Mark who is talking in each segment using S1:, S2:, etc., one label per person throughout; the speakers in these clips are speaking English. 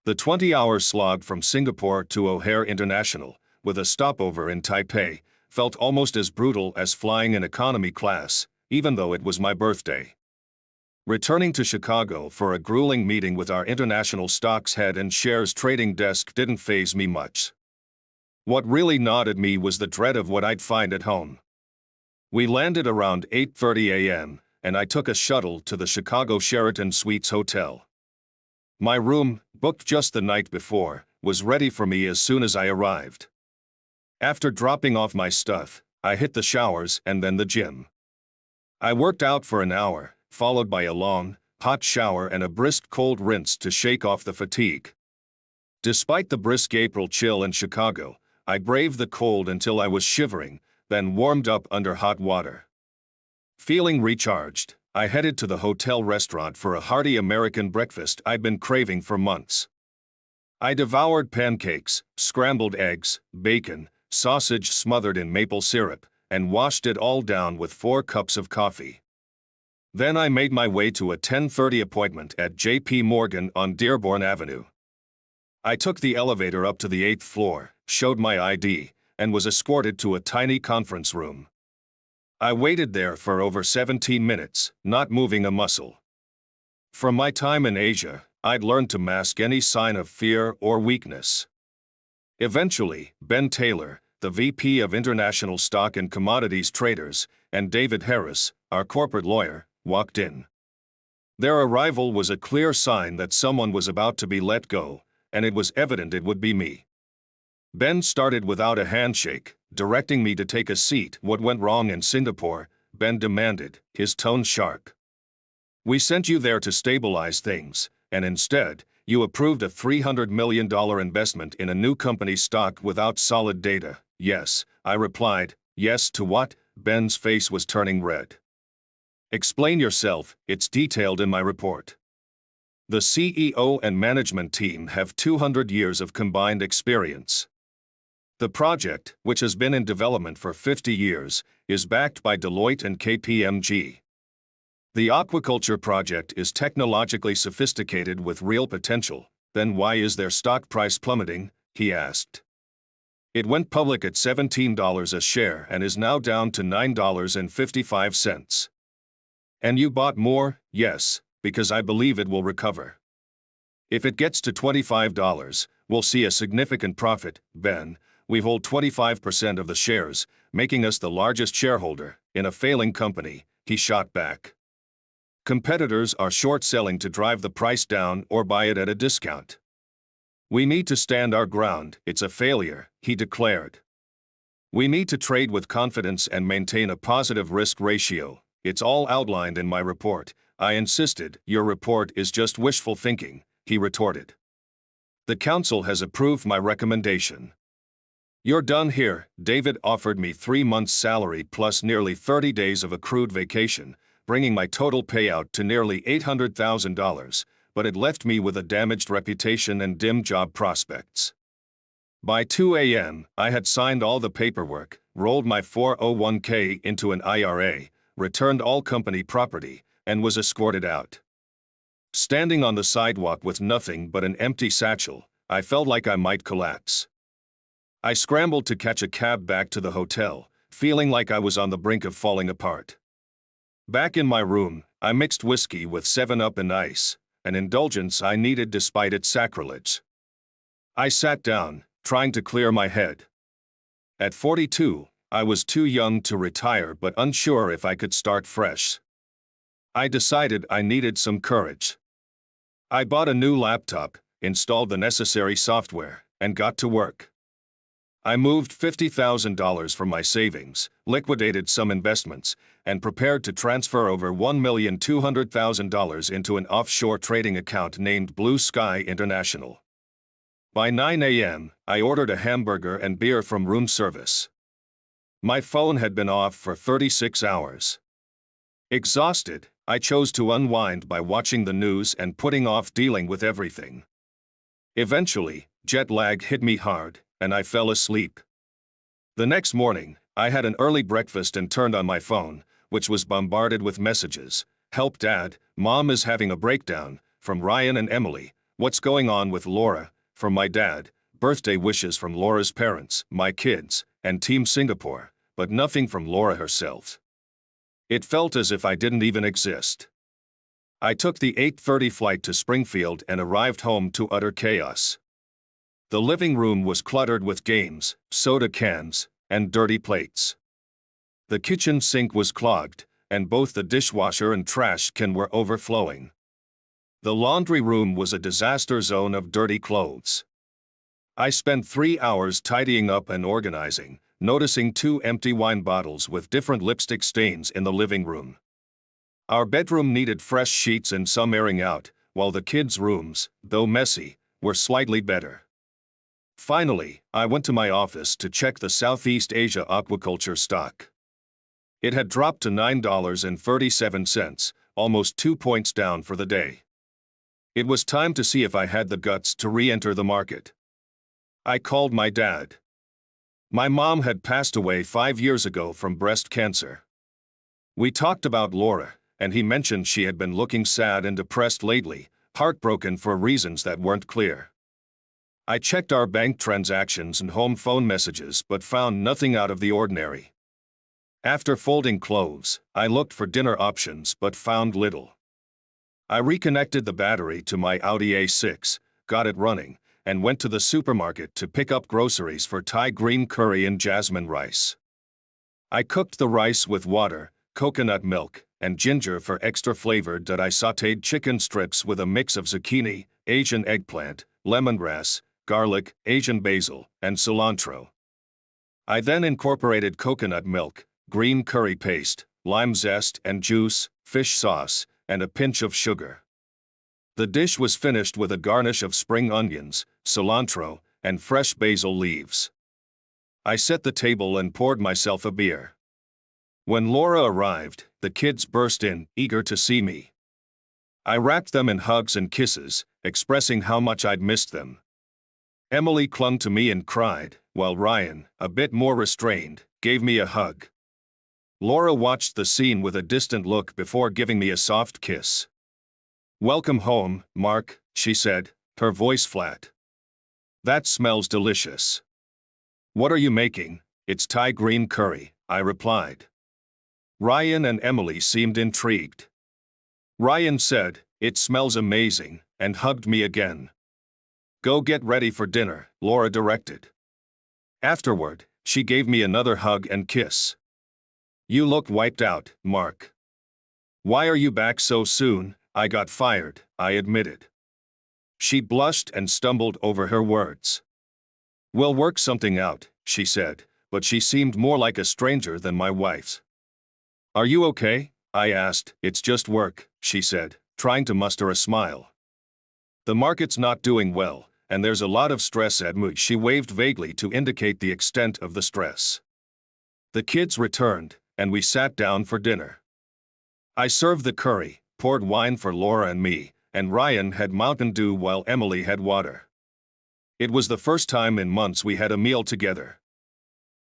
S1: The 20-hour slog from Singapore to O'Hare International, with a stopover in Taipei, felt almost as brutal as flying in economy class, even though it was my birthday. Returning to Chicago for a grueling meeting with our international stocks head and shares trading desk didn't faze me much. What really gnawed at me was the dread of what I'd find at home. We landed around 8:30 a.m., and I took a shuttle to the Chicago Sheraton Suites Hotel. My room, booked just the night before, was ready for me as soon as I arrived. After dropping off my stuff, I hit the showers and then the gym. I worked out for an hour, followed by a long, hot shower and a brisk cold rinse to shake off the fatigue. Despite the brisk April chill in Chicago, I braved the cold until I was shivering, then warmed up under hot water. Feeling recharged, I headed to the hotel restaurant for a hearty American breakfast I'd been craving for months. I devoured pancakes, scrambled eggs, bacon, sausage smothered in maple syrup, and washed it all down with 4 cups of coffee. Then I made my way to a 10:30 appointment at J.P. Morgan on Dearborn Avenue. I took the elevator up to the 8th floor, showed my ID, and was escorted to a tiny conference room. I waited there for over 17 minutes, not moving a muscle. From my time in Asia, I'd learned to mask any sign of fear or weakness. Eventually, Ben Taylor, the VP of International Stock and Commodities Traders, and David Harris, our corporate lawyer, walked in. Their arrival was a clear sign that someone was about to be let go, and it was evident it would be me. Ben started without a handshake, directing me to take a seat. "What went wrong in Singapore?" Ben demanded, his tone sharp. "We sent you there to stabilize things, and instead, you approved a $300 million investment in a new company's stock without solid data." "Yes," I replied. "Yes to what?" Ben's face was turning red. "Explain yourself, it's detailed in my report." The CEO and management team have 200 years of combined experience. The project, which has been in development for 50 years, is backed by Deloitte and KPMG. The aquaculture project is technologically sophisticated with real potential. "Then why is their stock price plummeting?" he asked. "It went public at $17 a share and is now down to $9.55. "And you bought more?" "Yes, because I believe it will recover. If it gets to $25, we'll see a significant profit." "Ben, we hold 25% of the shares, making us the largest shareholder in a failing company," he shot back. "Competitors are short-selling to drive the price down or buy it at a discount. We need to stand our ground. It's a failure," he declared. "We need to trade with confidence and maintain a positive risk ratio. It's all outlined in my report." I insisted. "Your report is just wishful thinking," he retorted. "The council has approved my recommendation." "You're done here." David offered me 3 months' salary plus nearly 30 days of accrued vacation, bringing my total payout to nearly $800,000, but it left me with a damaged reputation and dim job prospects. By 2 a.m., I had signed all the paperwork, rolled my 401k into an IRA, returned all company property, and was escorted out. Standing on the sidewalk with nothing but an empty satchel, I felt like I might collapse. I scrambled to catch a cab back to the hotel, feeling like I was on the brink of falling apart. Back in my room, I mixed whiskey with 7-Up and ice, an indulgence I needed despite its sacrilege. I sat down, trying to clear my head. At 42, I was too young to retire but unsure if I could start fresh. I decided I needed some courage. I bought a new laptop, installed the necessary software, and got to work. I moved $50,000 from my savings, liquidated some investments, and prepared to transfer over $1,200,000 into an offshore trading account named Blue Sky International. By 9 a.m., I ordered a hamburger and beer from room service. My phone had been off for 36 hours. Exhausted, I chose to unwind by watching the news and putting off dealing with everything. Eventually, jet lag hit me hard, and I fell asleep. The next morning, I had an early breakfast and turned on my phone, which was bombarded with messages. "Help Dad, Mom is having a breakdown," from Ryan and Emily, What's going on with Laura? From my dad, birthday wishes from Laura's parents, my kids, and Team Singapore, but nothing from Laura herself. It felt as if I didn't even exist. I took the 8:30 flight to Springfield and arrived home to utter chaos. The living room was cluttered with games, soda cans, and dirty plates. The kitchen sink was clogged, and both the dishwasher and trash can were overflowing. The laundry room was a disaster zone of dirty clothes. I spent 3 hours tidying up and organizing, noticing 2 empty wine bottles with different lipstick stains in the living room. Our bedroom needed fresh sheets and some airing out, while the kids' rooms, though messy, were slightly better. Finally, I went to my office to check the Southeast Asia aquaculture stock. It had dropped to $9.37, almost 2 points down for the day. It was time to see if I had the guts to re-enter the market. I called my dad. My mom had passed away 5 years ago from breast cancer. We talked about Laura, and he mentioned she had been looking sad and depressed lately, heartbroken for reasons that weren't clear. I checked our bank transactions and home phone messages but found nothing out of the ordinary. After folding clothes, I looked for dinner options but found little. I reconnected the battery to my Audi A6, got it running, and went to the supermarket to pick up groceries for Thai green curry and jasmine rice. I cooked the rice with water, coconut milk, and ginger for extra flavor. I sautéed chicken strips with a mix of zucchini, Asian eggplant, lemongrass, garlic, Asian basil, and cilantro. I then incorporated coconut milk, green curry paste, lime zest and juice, fish sauce, and a pinch of sugar. The dish was finished with a garnish of spring onions, cilantro, and fresh basil leaves. I set the table and poured myself a beer. When Laura arrived, the kids burst in, eager to see me. I wrapped them in hugs and kisses, expressing how much I'd missed them. Emily clung to me and cried, while Ryan, a bit more restrained, gave me a hug. Laura watched the scene with a distant look before giving me a soft kiss. "Welcome home, Mark," she said, her voice flat. "That smells delicious." "What are you making?" "It's Thai green curry," I replied. Ryan and Emily seemed intrigued. Ryan said, "It smells amazing," and hugged me again. "Go get ready for dinner," Laura directed. Afterward, she gave me another hug and kiss. "You look wiped out, Mark." "Why are you back so soon?" "I got fired," I admitted. She blushed and stumbled over her words. "We'll work something out," she said, but she seemed more like a stranger than my wife. "Are you okay?" I asked. "It's just work," she said, trying to muster a smile. "The market's not doing well, and there's a lot of stress at Mood." She waved vaguely to indicate the extent of the stress. The kids returned, and we sat down for dinner. I served the curry, poured wine for Laura and me, and Ryan had Mountain Dew while Emily had water. It was the first time in months we had a meal together.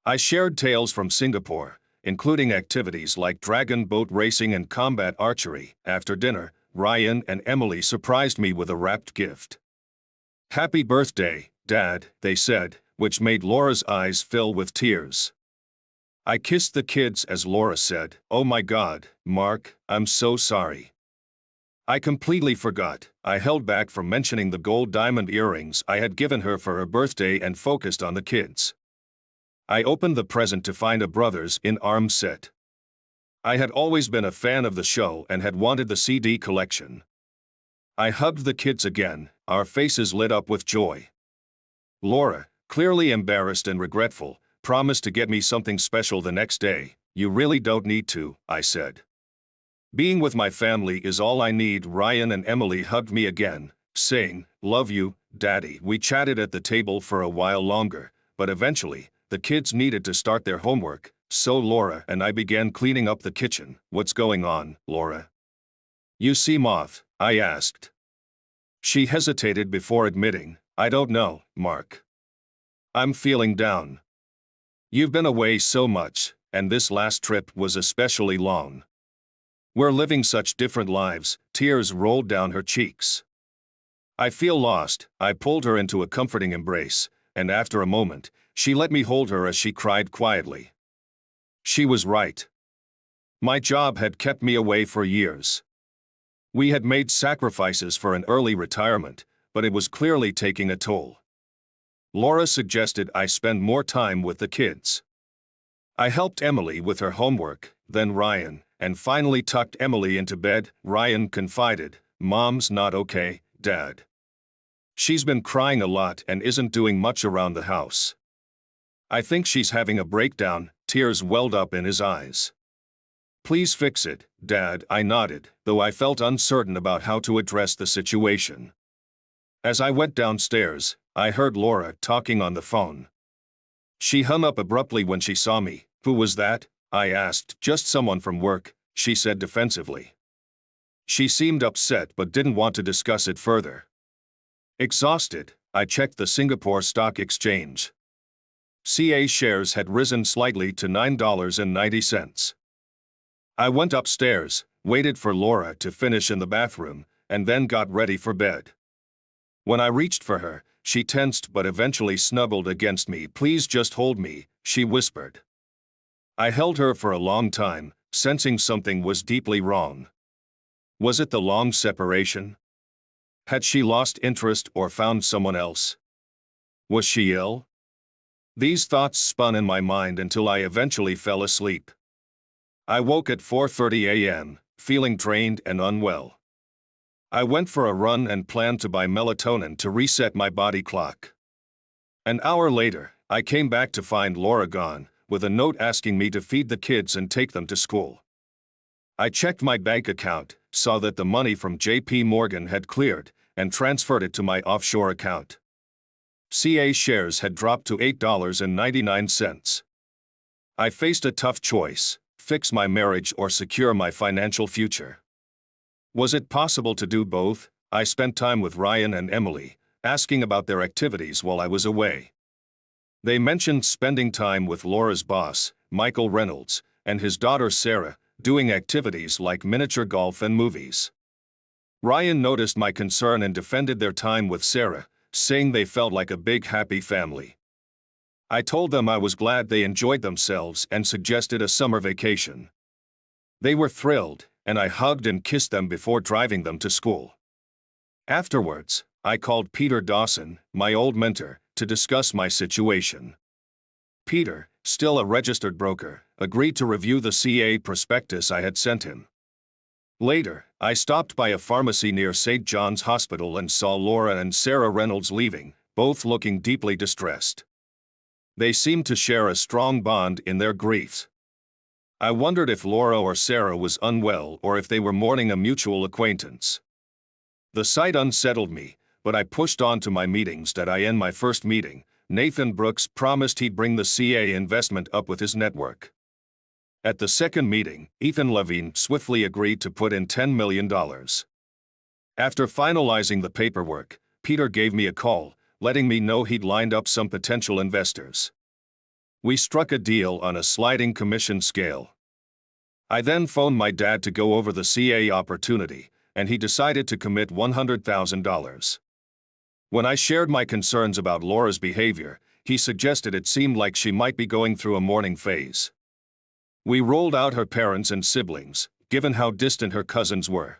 S1: I shared tales from Singapore, including activities like dragon boat racing and combat archery. After dinner, Ryan and Emily surprised me with a wrapped gift. "Happy birthday, Dad," they said, which made Laura's eyes fill with tears. I kissed the kids as Laura said, "Oh my God, Mark, I'm so sorry." I completely forgot. I held back from mentioning the gold diamond earrings I had given her for her birthday and focused on the kids. I opened the present to find a Brothers in Arms set. I had always been a fan of the show and had wanted the CD collection. I hugged the kids again, our faces lit up with joy. Laura, clearly embarrassed and regretful, promised to get me something special the next day. "You really don't need to," I said. "Being with my family is all I need." Ryan and Emily hugged me again, saying, "Love you, Daddy." We chatted at the table for a while longer, but eventually, the kids needed to start their homework, so Laura and I began cleaning up the kitchen. "What's going on, Laura?" "You seem off," I asked. She hesitated before admitting, "I don't know, Mark. I'm feeling down. You've been away so much, and this last trip was especially long. We're living such different lives." Tears rolled down her cheeks. I feel lost. I pulled her into a comforting embrace, and after a moment, she let me hold her as she cried quietly. She was right. My job had kept me away for years. We had made sacrifices for an early retirement, but it was clearly taking a toll. Laura suggested I spend more time with the kids. I helped Emily with her homework, then Ryan, and finally tucked Emily into bed. Ryan confided, "Mom's not okay, Dad. She's been crying a lot and isn't doing much around the house. I think she's having a breakdown." Tears welled up in his eyes. "Please fix it, Dad," I nodded, though I felt uncertain about how to address the situation. As I went downstairs, I heard Laura talking on the phone. She hung up abruptly when she saw me. "Who was that?" I asked. "Just someone from work," she said defensively. She seemed upset but didn't want to discuss it further. Exhausted, I checked the Singapore Stock Exchange. CA shares had risen slightly to $9.90. I went upstairs, waited for Laura to finish in the bathroom, and then got ready for bed. When I reached for her, she tensed but eventually snuggled against me. "Please just hold me," she whispered. I held her for a long time, sensing something was deeply wrong. Was it the long separation? Had she lost interest or found someone else? Was she ill? These thoughts spun in my mind until I eventually fell asleep. I woke at 4:30 a.m., feeling drained and unwell. I went for a run and planned to buy melatonin to reset my body clock. An hour later, I came back to find Laura gone, with a note asking me to feed the kids and take them to school. I checked my bank account, saw that the money from JP Morgan had cleared, and transferred it to my offshore account. CA shares had dropped to $8.99. I faced a tough choice: fix my marriage or secure my financial future. Was it possible to do both? I spent time with Ryan and Emily, asking about their activities while I was away. They mentioned spending time with Laura's boss, Michael Reynolds, and his daughter Sarah, doing activities like miniature golf and movies. Ryan noticed my concern and defended their time with Sarah, saying they felt like a big happy family. I told them I was glad they enjoyed themselves and suggested a summer vacation. They were thrilled, and I hugged and kissed them before driving them to school. Afterwards, I called Peter Dawson, my old mentor, to discuss my situation. Peter, still a registered broker, agreed to review the CA prospectus I had sent him. Later, I stopped by a pharmacy near St. John's Hospital and saw Laura and Sarah Reynolds leaving, both looking deeply distressed. They seemed to share a strong bond in their griefs. I wondered if Laura or Sarah was unwell or if they were mourning a mutual acquaintance. The sight unsettled me, but I pushed on to my meetings. In my first meeting, Nathan Brooks promised he'd bring the CA investment up with his network. At the second meeting, Ethan Levine swiftly agreed to put in $10 million. After finalizing the paperwork, Peter gave me a call, letting me know he'd lined up some potential investors. We struck a deal on a sliding commission scale. I then phoned my dad to go over the CA opportunity, and he decided to commit $100,000. When I shared my concerns about Laura's behavior, he suggested it seemed like she might be going through a mourning phase. We rolled out her parents and siblings, given how distant her cousins were.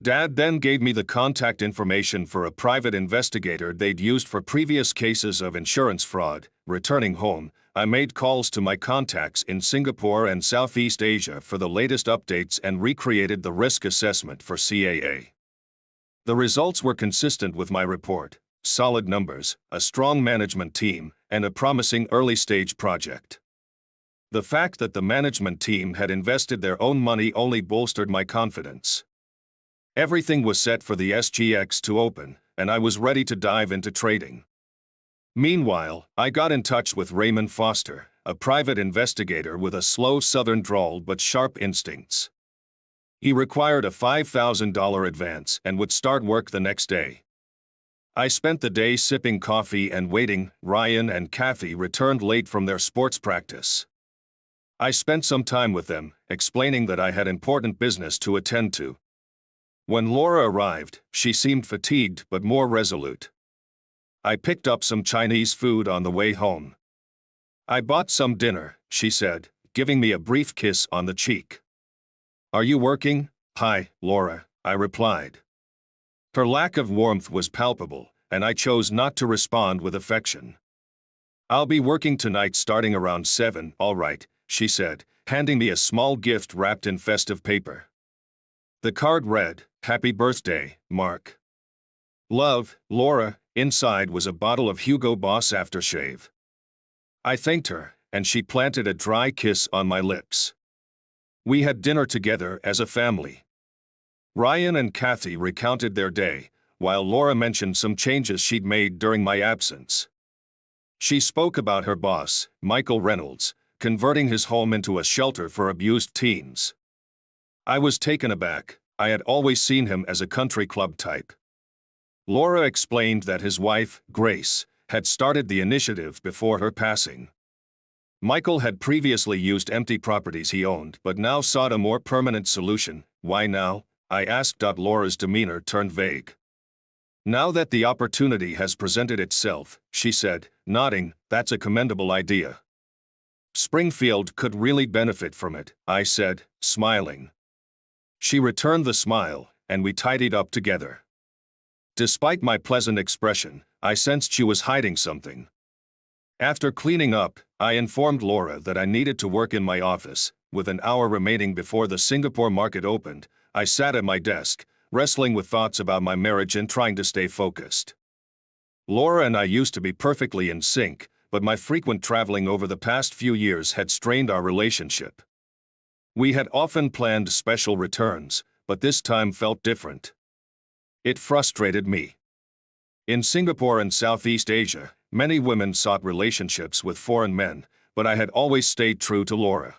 S1: Dad then gave me the contact information for a private investigator they'd used for previous cases of insurance fraud. Returning home, I made calls to my contacts in Singapore and Southeast Asia for the latest updates and recreated the risk assessment for CAA. The results were consistent with my report: solid numbers, a strong management team, and a promising early-stage project. The fact that the management team had invested their own money only bolstered my confidence. Everything was set for the SGX to open, and I was ready to dive into trading. Meanwhile, I got in touch with Raymond Foster, a private investigator with a slow southern drawl but sharp instincts. He required a $5,000 advance and would start work the next day. I spent the day sipping coffee and waiting. Ryan and Kathy returned late from their sports practice. I spent some time with them, explaining that I had important business to attend to. When Laura arrived, she seemed fatigued but more resolute. I picked up some Chinese food on the way home. I bought some dinner, she said, giving me a brief kiss on the cheek. Are you working? Hi, Laura, I replied. Her lack of warmth was palpable, and I chose not to respond with affection. I'll be working tonight starting around 7, all right, she said, handing me a small gift wrapped in festive paper. The card read, Happy birthday, Mark. Love, Laura. Inside was a bottle of Hugo Boss aftershave. I thanked her, and she planted a dry kiss on my lips. We had dinner together as a family. Ryan and Kathy recounted their day, while Laura mentioned some changes she'd made during my absence. She spoke about her boss, Michael Reynolds, converting his home into a shelter for abused teens. I was taken aback. I had always seen him as a country club type. Laura explained that his wife, Grace, had started the initiative before her passing. Michael had previously used empty properties he owned but now sought a more permanent solution. Why now? I asked. Laura's demeanor turned vague. Now that the opportunity has presented itself, she said, nodding, that's a commendable idea. Springfield could really benefit from it, I said, smiling. She returned the smile, and we tidied up together. Despite my pleasant expression, I sensed she was hiding something. After cleaning up, I informed Laura that I needed to work in my office. With an hour remaining before the Singapore market opened, I sat at my desk, wrestling with thoughts about my marriage and trying to stay focused. Laura and I used to be perfectly in sync, but my frequent traveling over the past few years had strained our relationship. We had often planned special returns, but this time felt different. It frustrated me. In Singapore and Southeast Asia, many women sought relationships with foreign men, but I had always stayed true to Laura.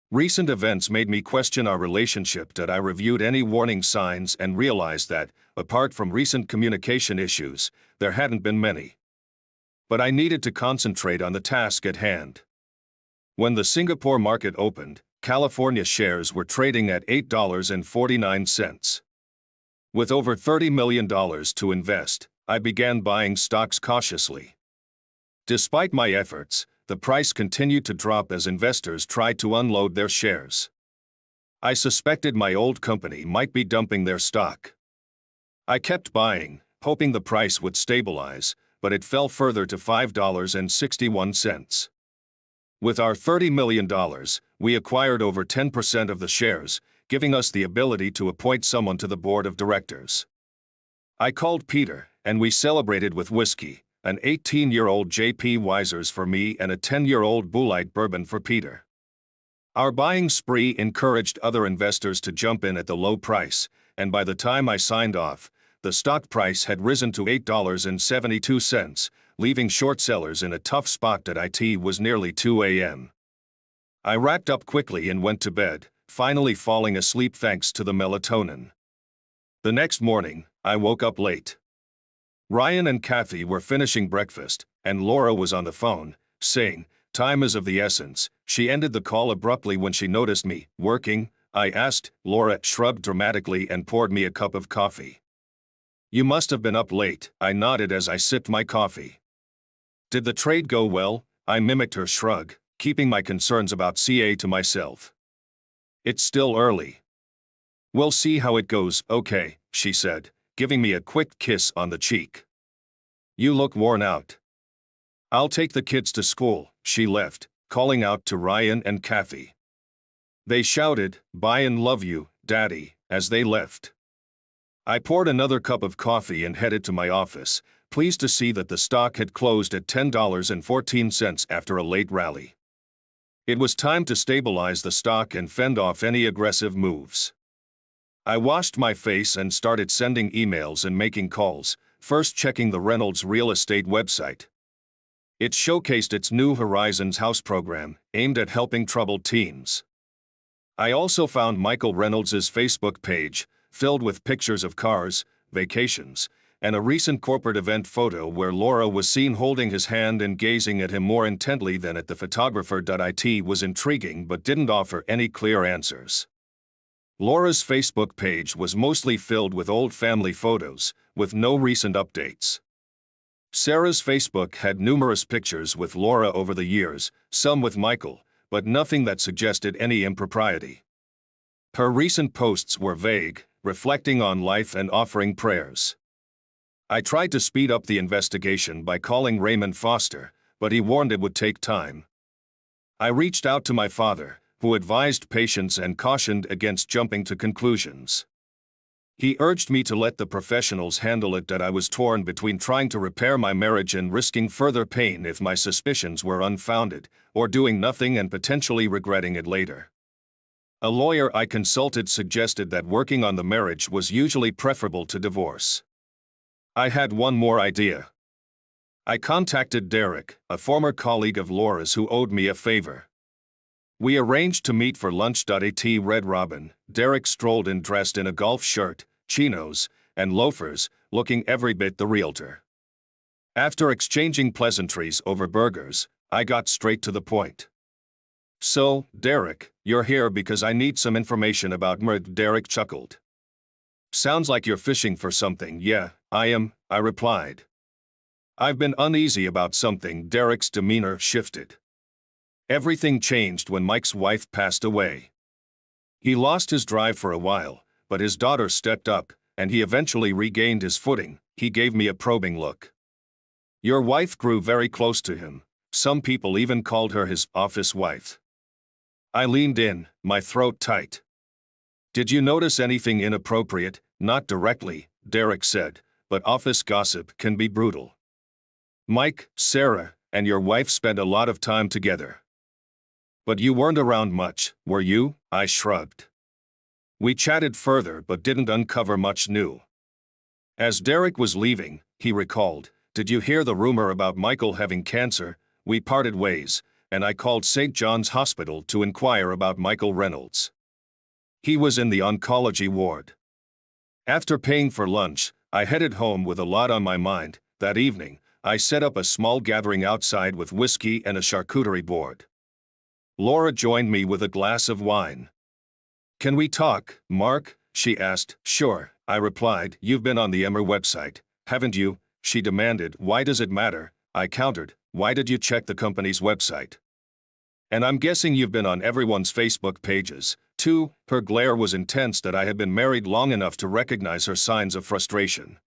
S1: Recent events made me question our relationship. I reviewed any warning signs and realized that, apart from recent communication issues, there hadn't been many. But I needed to concentrate on the task at hand. When the Singapore market opened, California shares were trading at $8.49. With over $30 million to invest, I began buying stocks cautiously. Despite my efforts, the price continued to drop as investors tried to unload their shares. I suspected my old company might be dumping their stock. I kept buying, hoping the price would stabilize, but it fell further to $5.61. With our $30 million, we acquired over 10% of the shares, giving us the ability to appoint someone to the board of directors. I called Peter, and we celebrated with whiskey, an 18-year-old J.P. Wiser's for me and a 10-year-old Bullite bourbon for Peter. Our buying spree encouraged other investors to jump in at the low price, and by the time I signed off, the stock price had risen to $8.72, leaving short sellers in a tough spot. It was nearly 2 a.m. I racked up quickly and went to bed, finally falling asleep thanks to the melatonin. The next morning, I woke up late. Ryan and Kathy were finishing breakfast, and Laura was on the phone, saying, "Time is of the essence." She ended the call abruptly when she noticed me. "Working?" I asked. Laura shrugged dramatically and poured me a cup of coffee. "You must have been up late," I nodded as I sipped my coffee. "Did the trade go well?" I mimicked her shrug, keeping my concerns about CA to myself. "It's still early. We'll see how it goes." "Okay," she said, giving me a quick kiss on the cheek. "You look worn out." "I'll take the kids to school." She left, calling out to Ryan and Kathy. They shouted, "Bye and love you, Daddy," as they left. I poured another cup of coffee and headed to my office, pleased to see that the stock had closed at $10.14 after a late rally. It was time to stabilize the stock and fend off any aggressive moves. I washed my face and started sending emails and making calls, first checking the Reynolds real estate website. It showcased its New Horizons house program, aimed at helping troubled teens. I also found Michael Reynolds' Facebook page, filled with pictures of cars, vacations, and a recent corporate event photo where Laura was seen holding his hand and gazing at him more intently than at the photographer. It was intriguing but didn't offer any clear answers. Laura's Facebook page was mostly filled with old family photos, with no recent updates. Sarah's Facebook had numerous pictures with Laura over the years, some with Michael, but nothing that suggested any impropriety. Her recent posts were vague, reflecting on life and offering prayers. I tried to speed up the investigation by calling Raymond Foster, but he warned it would take time. I reached out to my father, who advised patience and cautioned against jumping to conclusions. He urged me to let the professionals handle it, that I was torn between trying to repair my marriage and risking further pain if my suspicions were unfounded, or doing nothing and potentially regretting it later. A lawyer I consulted suggested that working on the marriage was usually preferable to divorce. I had one more idea. I contacted Derek, a former colleague of Laura's who owed me a favor. We arranged to meet for lunch at Red Robin. Derek strolled in dressed in a golf shirt, chinos, and loafers, looking every bit the realtor. After exchanging pleasantries over burgers, I got straight to the point. "So, Derek, you're here because I need some information about Marital." Derek chuckled. "Sounds like you're fishing for something." "Yeah, I am," I replied. "I've been uneasy about something." Derek's demeanor shifted. Everything changed when Mike's wife passed away. He lost his drive for a while, but his daughter stepped up, and he eventually regained his footing. He gave me a probing look. "Your wife grew very close to him. Some people even called her his office wife." I leaned in, my throat tight. "Did you notice anything inappropriate?" "Not directly," Derek said, "but office gossip can be brutal. Mike, Sarah, and your wife spent a lot of time together. But you weren't around much, were you?" I shrugged. We chatted further but didn't uncover much new. As Derek was leaving, he recalled, "Did you hear the rumor about Michael having cancer?" We parted ways, and I called St. John's Hospital to inquire about Michael Reynolds. He was in the oncology ward. After paying for lunch, I headed home with a lot on my mind. That evening, I set up a small gathering outside with whiskey and a charcuterie board. Laura joined me with a glass of wine. "Can we talk, Mark?" she asked. "Sure," I replied. "You've been on the Emmer website, haven't you?" she demanded. "Why does it matter?" I countered. "Why did you check the company's website? And I'm guessing you've been on everyone's Facebook pages, too." Her glare was intense that I had been married long enough to recognize her signs of frustration.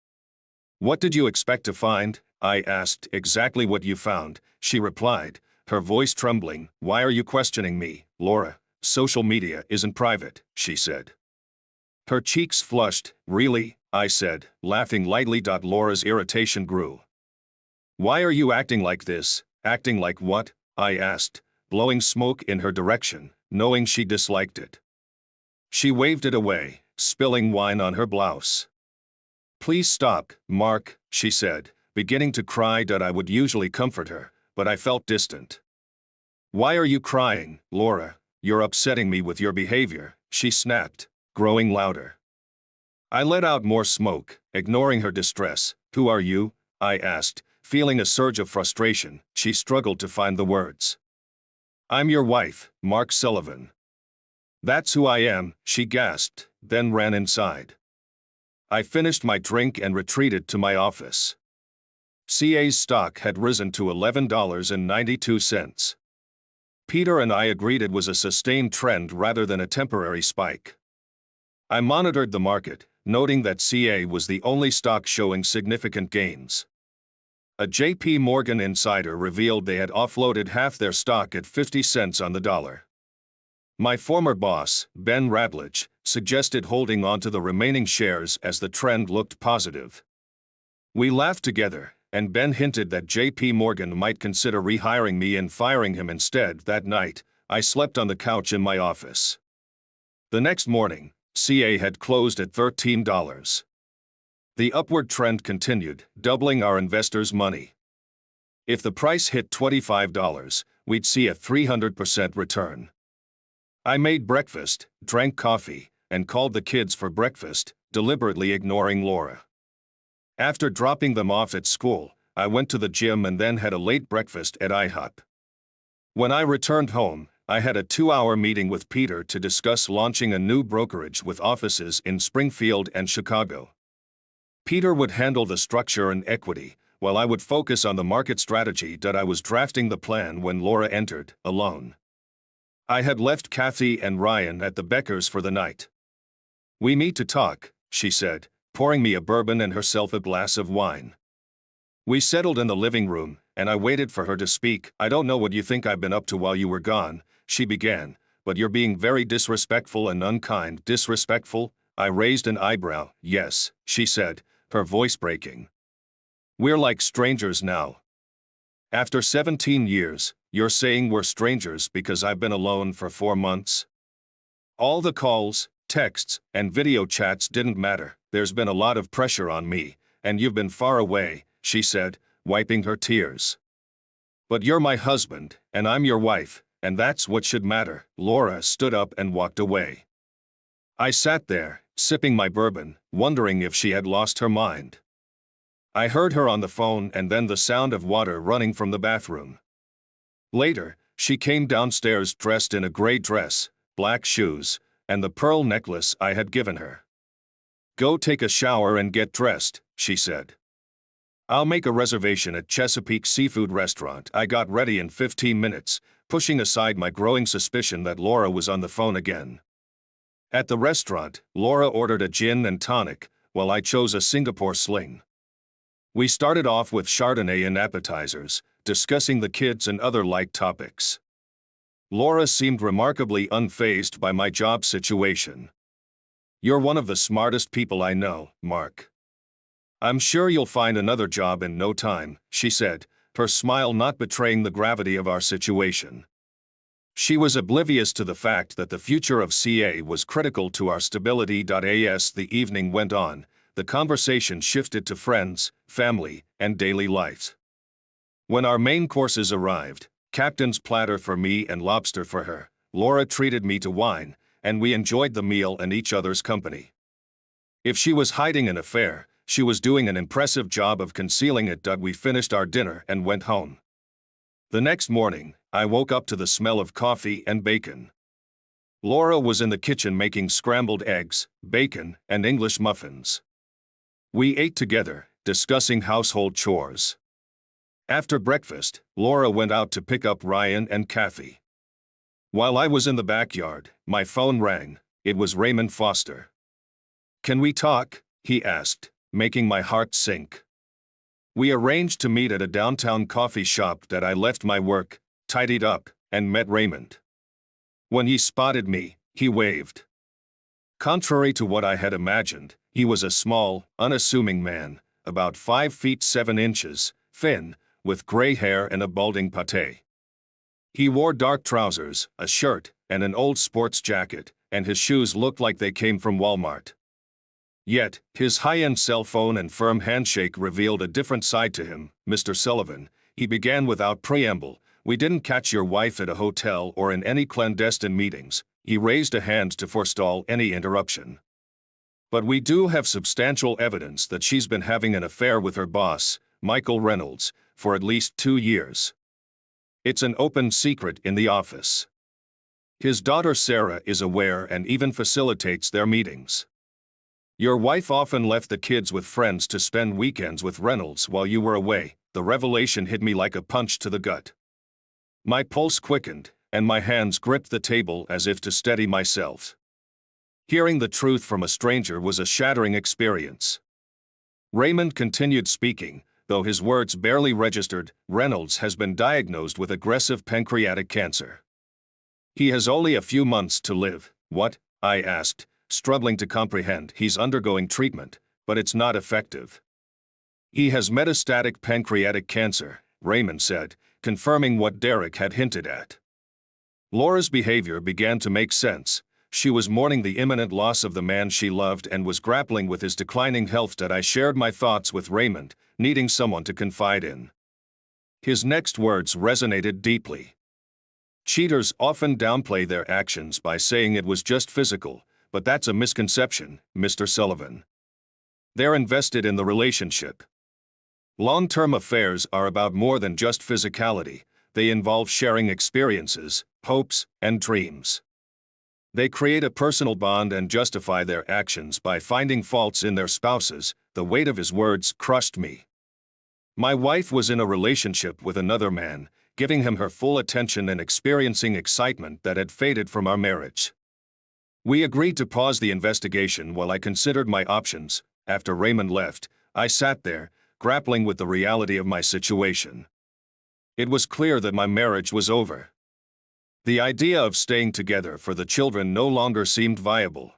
S1: "What did you expect to find?" I asked. "Exactly what you found," she replied, her voice trembling. "Why are you questioning me, Laura? Social media isn't private," she said. Her cheeks flushed. "Really?" I said, laughing lightly. Laura's irritation grew. "Why are you acting like this?" "Acting like what?" I asked, blowing smoke in her direction, knowing she disliked it. She waved it away, spilling wine on her blouse. "Please stop, Mark," she said, beginning to cry. I would usually comfort her, but I felt distant. "Why are you crying, Laura? You're upsetting me with your behavior," she snapped, growing louder. I let out more smoke, ignoring her distress. "Who are you?" I asked, feeling a surge of frustration. She struggled to find the words. "I'm your wife, Mark Sullivan." "That's who I am," she gasped, then ran inside. I finished my drink and retreated to my office. CA's stock had risen to $11.92. Peter and I agreed it was a sustained trend rather than a temporary spike. I monitored the market, noting that CA was the only stock showing significant gains. A JP Morgan insider revealed they had offloaded half their stock at 50 cents on the dollar. My former boss, Ben Radlich, suggested holding on to the remaining shares as the trend looked positive. We laughed together, and Ben hinted that JP Morgan might consider rehiring me and firing him instead. That night, I slept on the couch in my office. The next morning, CA had closed at $13. The upward trend continued, doubling our investors' money. If the price hit $25, we'd see a 300% return. I made breakfast, drank coffee, and called the kids for breakfast, deliberately ignoring Laura. After dropping them off at school, I went to the gym and then had a late breakfast at IHOP. When I returned home, I had a 2-hour meeting with Peter to discuss launching a new brokerage with offices in Springfield and Chicago. Peter would handle the structure and equity, while I would focus on the market strategy. I was drafting the plan when Laura entered, alone. I had left Kathy and Ryan at the Beckers for the night. "We need to talk," she said, pouring me a bourbon and herself a glass of wine. We settled in the living room, and I waited for her to speak. "I don't know what you think I've been up to while you were gone," she began, "but you're being very disrespectful and unkind." "Disrespectful?" I raised an eyebrow. "Yes," she said, her voice breaking. "We're like strangers now. After 17 years, you're saying we're strangers because I've been alone for 4 months? All the calls, texts, and video chats didn't matter. There's been a lot of pressure on me, and you've been far away," she said, wiping her tears. "But you're my husband, and I'm your wife, and that's what should matter." Laura stood up and walked away. I sat there, sipping my bourbon, wondering if she had lost her mind. I heard her on the phone and then the sound of water running from the bathroom. Later, she came downstairs dressed in a gray dress, black shoes, and the pearl necklace I had given her. "Go take a shower and get dressed," she said. "I'll make a reservation at Chesapeake Seafood Restaurant." I got ready in 15 minutes, pushing aside my growing suspicion that Laura was on the phone again. At the restaurant, Laura ordered a gin and tonic, while I chose a Singapore sling. We started off with Chardonnay and appetizers, discussing the kids and other light topics. Laura seemed remarkably unfazed by my job situation. "You're one of the smartest people I know, Mark. I'm sure you'll find another job in no time," she said, her smile not betraying the gravity of our situation. She was oblivious to the fact that the future of CA was critical to our stability. As the evening went on, the conversation shifted to friends, family, and daily life. When our main courses arrived, captain's platter for me and lobster for her, Laura treated me to wine, and we enjoyed the meal and each other's company. If she was hiding an affair, she was doing an impressive job of concealing it. We finished our dinner and went home. The next morning, I woke up to the smell of coffee and bacon. Laura was in the kitchen making scrambled eggs, bacon, and English muffins. We ate together, discussing household chores. After breakfast, Laura went out to pick up Ryan and Kathy. While I was in the backyard, my phone rang. It was Raymond Foster. "Can we talk?" he asked, making my heart sink. We arranged to meet at a downtown coffee shop. I left my work, tidied up, and met Raymond. When he spotted me, he waved. Contrary to what I had imagined, he was a small, unassuming man, about 5 feet 7 inches, thin, with gray hair and a balding pate. He wore dark trousers, a shirt, and an old sports jacket, and his shoes looked like they came from Walmart. Yet, his high-end cell phone and firm handshake revealed a different side to him. "Mr. Sullivan," he began without preamble, "we didn't catch your wife at a hotel or in any clandestine meetings." He raised a hand to forestall any interruption. "But we do have substantial evidence that she's been having an affair with her boss, Michael Reynolds, for at least 2 years. It's an open secret in the office. His daughter Sarah is aware and even facilitates their meetings. Your wife often left the kids with friends to spend weekends with Reynolds while you were away." The revelation hit me like a punch to the gut. My pulse quickened, and my hands gripped the table as if to steady myself. Hearing the truth from a stranger was a shattering experience. Raymond continued speaking, though his words barely registered. "Reynolds has been diagnosed with aggressive pancreatic cancer. He has only a few months to live." "What?" I asked, struggling to comprehend. "He's undergoing treatment, but it's not effective." "He has metastatic pancreatic cancer," Raymond said, confirming what Derek had hinted at. Laura's behavior began to make sense. She was mourning the imminent loss of the man she loved and was grappling with his declining health. I shared my thoughts with Raymond, needing someone to confide in. His next words resonated deeply. "Cheaters often downplay their actions by saying it was just physical, but that's a misconception, Mr. Sullivan. They're invested in the relationship. Long-term affairs are about more than just physicality, they involve sharing experiences, hopes, and dreams. They create a personal bond and justify their actions by finding faults in their spouses. The weight of his words crushed me. My wife was in a relationship with another man, giving him her full attention and experiencing excitement that had faded from our marriage. We agreed to pause the investigation while I considered my options. After Raymond left, I sat there, grappling with the reality of my situation. It was clear that my marriage was over. The idea of staying together for the children no longer seemed viable.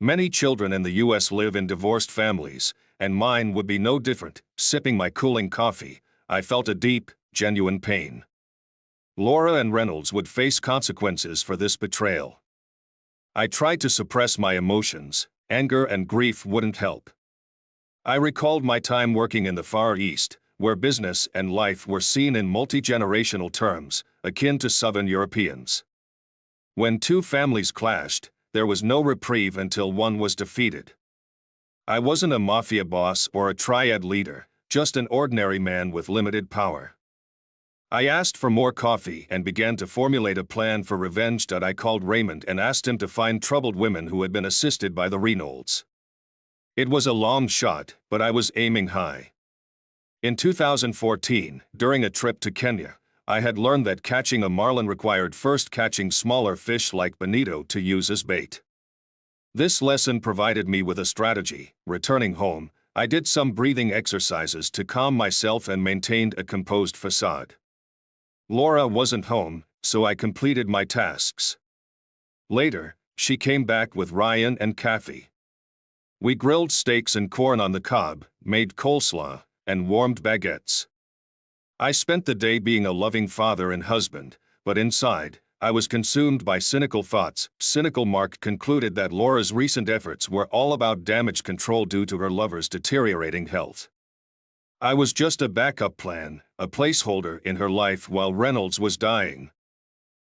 S1: Many children in the U.S. live in divorced families, and mine would be no different. Sipping my cooling coffee, I felt a deep, genuine pain. Laura and Reynolds would face consequences for this betrayal. I tried to suppress my emotions. Anger and grief wouldn't help. I recalled my time working in the Far East, where business and life were seen in multi-generational terms, akin to Southern Europeans. When two families clashed, there was no reprieve until one was defeated. I wasn't a mafia boss or a triad leader, just an ordinary man with limited power. I asked for more coffee and began to formulate a plan for revenge. I called Raymond and asked him to find troubled women who had been assisted by the Reynolds. It was a long shot, but I was aiming high. In 2014, during a trip to Kenya, I had learned that catching a marlin required first catching smaller fish like bonito to use as bait. This lesson provided me with a strategy. Returning home, I did some breathing exercises to calm myself and maintained a composed facade. Laura wasn't home, so I completed my tasks. Later, she came back with Ryan and Kathy. We grilled steaks and corn on the cob, made coleslaw, and warmed baguettes. I spent the day being a loving father and husband, but inside, I was consumed by cynical thoughts. Cynical Mark concluded that Laura's recent efforts were all about damage control due to her lover's deteriorating health. I was just a backup plan, a placeholder in her life while Reynolds was dying.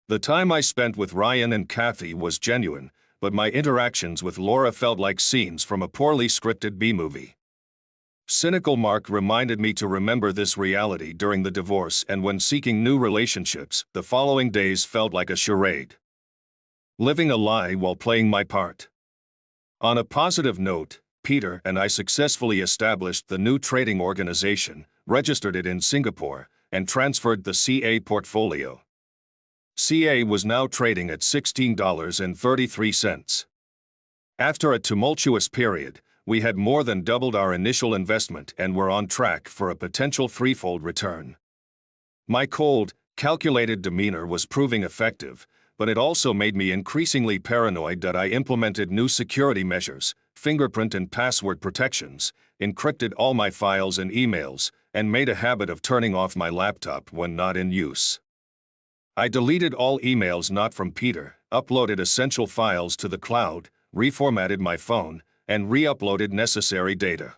S1: The time I spent with Ryan and Kathy was genuine, but my interactions with Laura felt like scenes from a poorly scripted B-movie. Cynical Mark reminded me to remember this reality during the divorce and when seeking new relationships. The following days felt like a charade. Living a lie while playing my part. On a positive note, Peter and I successfully established the new trading organization, registered it in Singapore, and transferred the CA portfolio. CA was now trading at $16.33. After a tumultuous period, we had more than doubled our initial investment and were on track for a potential threefold return. My cold, calculated demeanor was proving effective, but it also made me increasingly paranoid. I implemented new security measures, fingerprint and password protections, encrypted all my files and emails, and made a habit of turning off my laptop when not in use. I deleted all emails not from Peter, uploaded essential files to the cloud, reformatted my phone, and re-uploaded necessary data.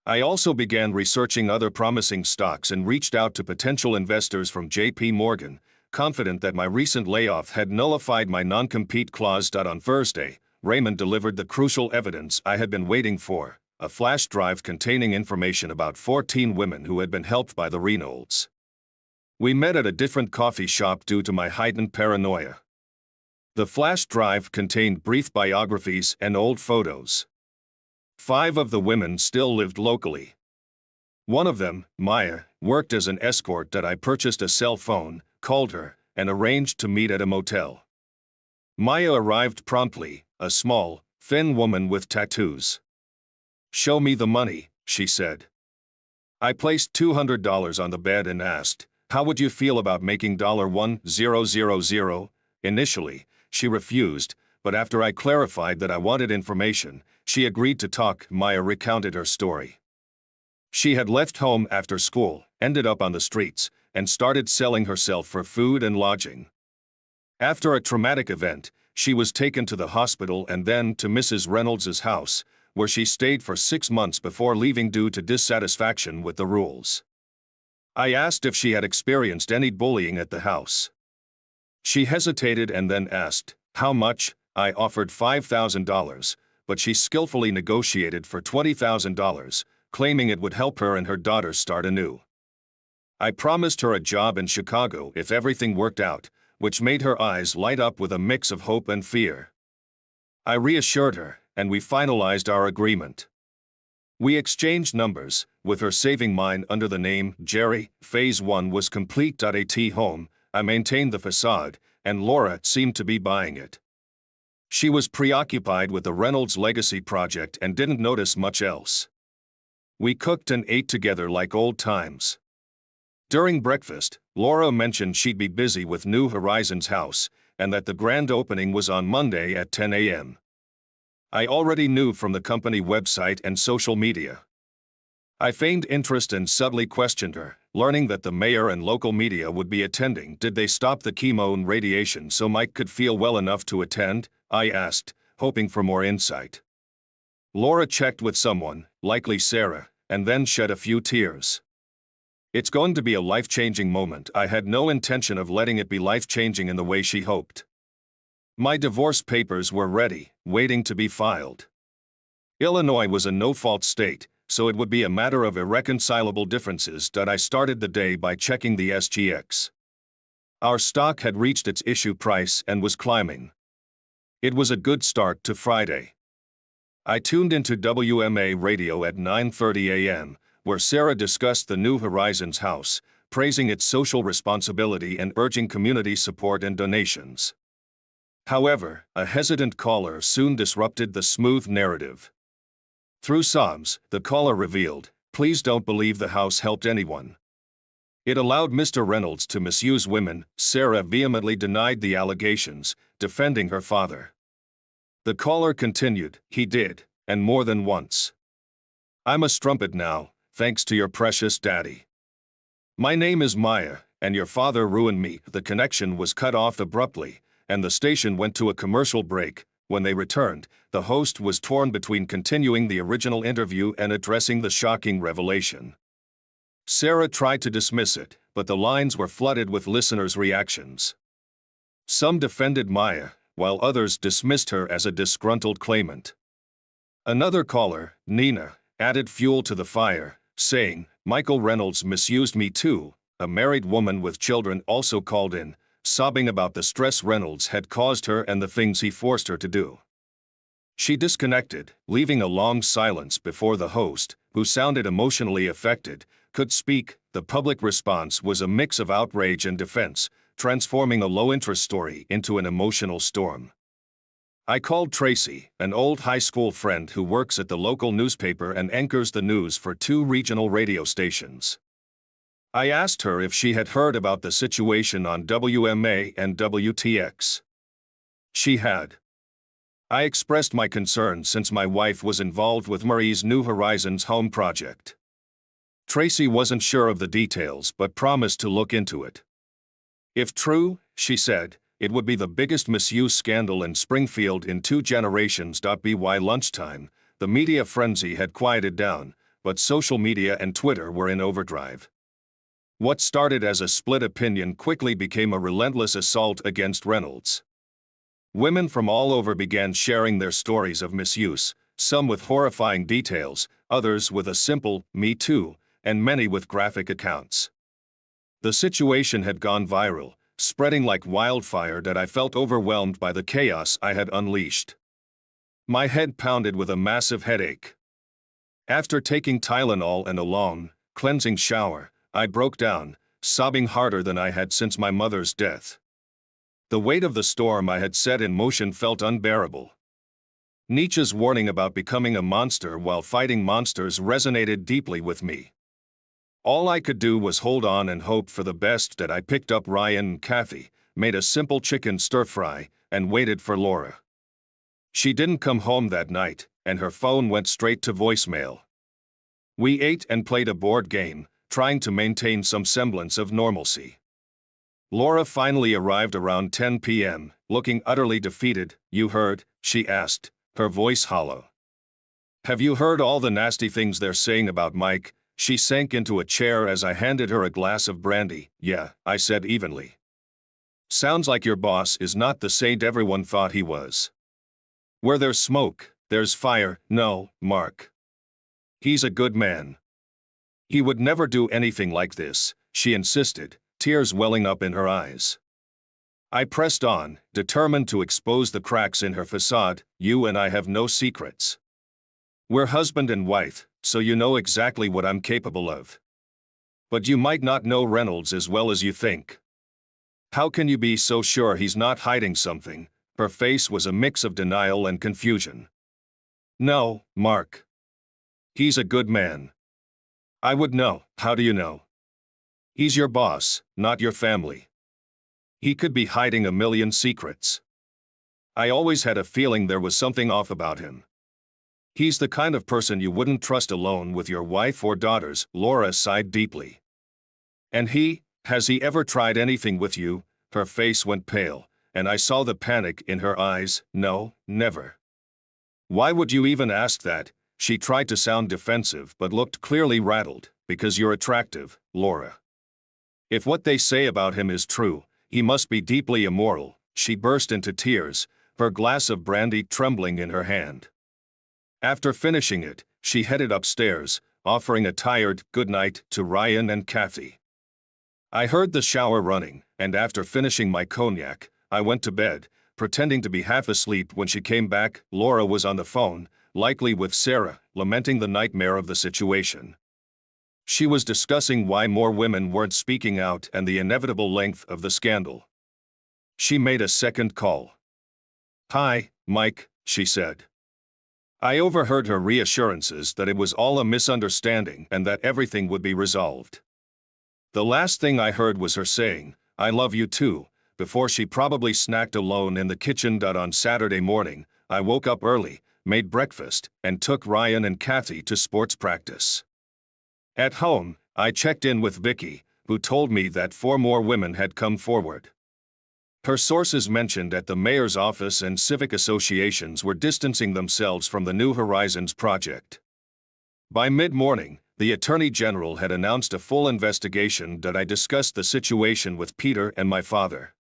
S1: I also began researching other promising stocks and reached out to potential investors from J.P. Morgan, confident that my recent layoff had nullified my non-compete clause. On Thursday, Raymond delivered the crucial evidence I had been waiting for, a flash drive containing information about 14 women who had been helped by the Reynolds. We met at a different coffee shop due to my heightened paranoia. The flash drive contained brief biographies and old photos. 5 of the women still lived locally. One of them, Maya, worked as an escort. I purchased a cell phone, called her, and arranged to meet at a motel. Maya arrived promptly, a small, thin woman with tattoos. "Show me the money," she said. I placed $200 on the bed and asked, "How would you feel about making $1,000?" Initially, she refused, but after I clarified that I wanted information, she agreed to talk. Maya recounted her story. She had left home after school, ended up on the streets, and started selling herself for food and lodging. After a traumatic event, she was taken to the hospital and then to Mrs. Reynolds' house, where she stayed for 6 months before leaving due to dissatisfaction with the rules. I asked if she had experienced any bullying at the house. She hesitated and then asked, "How much?" I offered $5,000, but she skillfully negotiated for $20,000, claiming it would help her and her daughter start anew. I promised her a job in Chicago if everything worked out, which made her eyes light up with a mix of hope and fear. I reassured her, and we finalized our agreement. We exchanged numbers, with her saving mine under the name Jerry. Phase 1 was complete. At home, I maintained the facade, and Laura seemed to be buying it. She was preoccupied with the Reynolds Legacy project and didn't notice much else. We cooked and ate together like old times. During breakfast, Laura mentioned she'd be busy with New Horizons house, and that the grand opening was on Monday at 10 a.m. I already knew from the company website and social media. I feigned interest and subtly questioned her, learning that the mayor and local media would be attending. Did they stop the chemo and radiation so Mike could feel well enough to attend? I asked, hoping for more insight. Laura checked with someone, likely Sarah, and then shed a few tears. It's going to be a life-changing moment. I had no intention of letting it be life-changing in the way she hoped. My divorce papers were ready, waiting to be filed. Illinois was a no-fault state, so it would be a matter of irreconcilable differences. I started the day by checking the SGX. Our stock had reached its issue price and was climbing. It was a good start to Friday. I tuned into WMA radio at 9:30 a.m., where Sarah discussed the New Horizons house, praising its social responsibility and urging community support and donations. However, a hesitant caller soon disrupted the smooth narrative. Through sobs, the caller revealed, "Please don't believe the house helped anyone. It allowed Mr. Reynolds to misuse women." Sarah vehemently denied the allegations, defending her father. The caller continued, "He did, and more than once. I'm a strumpet now, thanks to your precious daddy. My name is Maya, and your father ruined me." The connection was cut off abruptly, and the station went to a commercial break. When they returned, the host was torn between continuing the original interview and addressing the shocking revelation. Sarah tried to dismiss it, but the lines were flooded with listeners' reactions. Some defended Maya, while others dismissed her as a disgruntled claimant. Another caller, Nina, added fuel to the fire, saying, "Michael Reynolds misused me too." A married woman with children also called in, sobbing about the stress Reynolds had caused her and the things he forced her to do. She disconnected, leaving a long silence before the host, who sounded emotionally affected, could speak. The public response was a mix of outrage and defense, transforming a low-interest story into an emotional storm. I called Tracy, an old high school friend who works at the local newspaper and anchors the news for 2 regional radio stations. I asked her if she had heard about the situation on WMA and WTX. She had. I expressed my concern since my wife was involved with Marie's New Horizons home project. Tracy wasn't sure of the details but promised to look into it. If true, she said, it would be the biggest misuse scandal in Springfield in 2 generations. By lunchtime, the media frenzy had quieted down, but social media and Twitter were in overdrive. What started as a split opinion quickly became a relentless assault against Reynolds. Women from all over began sharing their stories of misuse, some with horrifying details, others with a simple, "Me too," and many with graphic accounts. The situation had gone viral, spreading like wildfire. I felt overwhelmed by the chaos I had unleashed. My head pounded with a massive headache. After taking Tylenol and a long, cleansing shower, I broke down, sobbing harder than I had since my mother's death. The weight of the storm I had set in motion felt unbearable. Nietzsche's warning about becoming a monster while fighting monsters resonated deeply with me. All I could do was hold on and hope for the best. I picked up Ryan and Kathy, made a simple chicken stir-fry, and waited for Laura. She didn't come home that night, and her phone went straight to voicemail. We ate and played a board game, trying to maintain some semblance of normalcy. Laura finally arrived around 10 p.m., looking utterly defeated. "You heard?" she asked, her voice hollow. "Have you heard all the nasty things they're saying about Mike?" She sank into a chair as I handed her a glass of brandy. "Yeah," I said evenly. "Sounds like your boss is not the saint everyone thought he was. Where there's smoke, there's fire." "No, Mark. He's a good man. He would never do anything like this," she insisted, tears welling up in her eyes. I pressed on, determined to expose the cracks in her facade. You and I have no secrets. We're husband and wife, so you know exactly what I'm capable of. But you might not know Reynolds as well as you think. How can you be so sure he's not hiding something? Her face was a mix of denial and confusion. No, Mark. He's a good man. I would know. How do you know? He's your boss, not your family. He could be hiding a million secrets. I always had a feeling there was something off about him. He's the kind of person you wouldn't trust alone with your wife or daughters. Laura sighed deeply. And has he ever tried anything with you? Her face went pale, and I saw the panic in her eyes. No, never. Why would you even ask that? She tried to sound defensive but looked clearly rattled. Because you're attractive, Laura. If what they say about him is true, he must be deeply immoral. She burst into tears, her glass of brandy trembling in her hand. After finishing it, she headed upstairs, offering a tired good night to Ryan and Kathy. I heard the shower running, and after finishing my cognac, I went to bed, pretending to be half asleep. When she came back, Laura was on the phone, likely with Sarah, lamenting the nightmare of the situation. She was discussing why more women weren't speaking out and the inevitable length of the scandal. She made a second call. "Hi, Mike," she said. I overheard her reassurances that it was all a misunderstanding and that everything would be resolved. The last thing I heard was her saying, "I love you too," before she probably snacked alone in the kitchen. On Saturday morning, I woke up early, made breakfast, and took Ryan and Kathy to sports practice. At home, I checked in with Vicky, who told me that 4 more women had come forward. Her sources mentioned at the mayor's office and civic associations were distancing themselves from the New Horizons project. By mid-morning, the Attorney General had announced a full investigation. I discussed the situation with Peter and my father.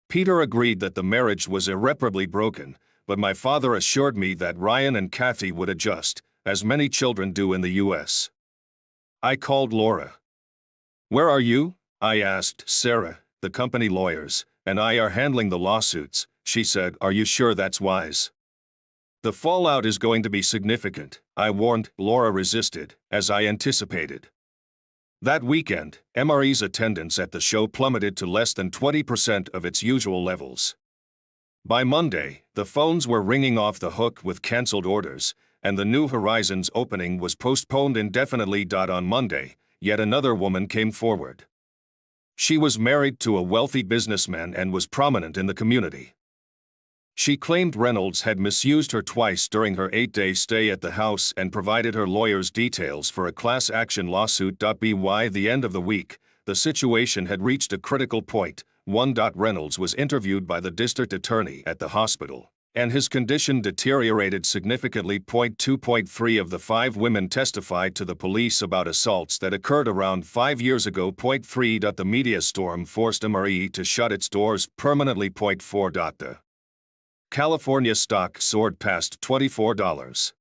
S1: Peter agreed that the marriage was irreparably broken, but my father assured me that Ryan and Kathy would adjust, as many children do in the U.S. I called Laura. "Where are you?" I asked. "Sarah, the company lawyers, and I are handling the lawsuits," she said. "Are you sure that's wise?" "The fallout is going to be significant," I warned. Laura resisted, as I anticipated. That weekend, MRE's attendance at the show plummeted to less than 20% of its usual levels. By Monday, the phones were ringing off the hook with canceled orders, and the New Horizons opening was postponed indefinitely. On Monday, yet another woman came forward. She was married to a wealthy businessman and was prominent in the community. She claimed Reynolds had misused her twice during her 8-day stay at the house and provided her lawyers details for a class action lawsuit. By the end of the week, the situation had reached a critical point. Reynolds was interviewed by the district attorney at the hospital, and his condition deteriorated significantly. 2.3 of the 5 women testified to the police about assaults that occurred around 5 years ago. 3. The media storm forced MRE to shut its doors permanently. 4. The California stock soared past $24.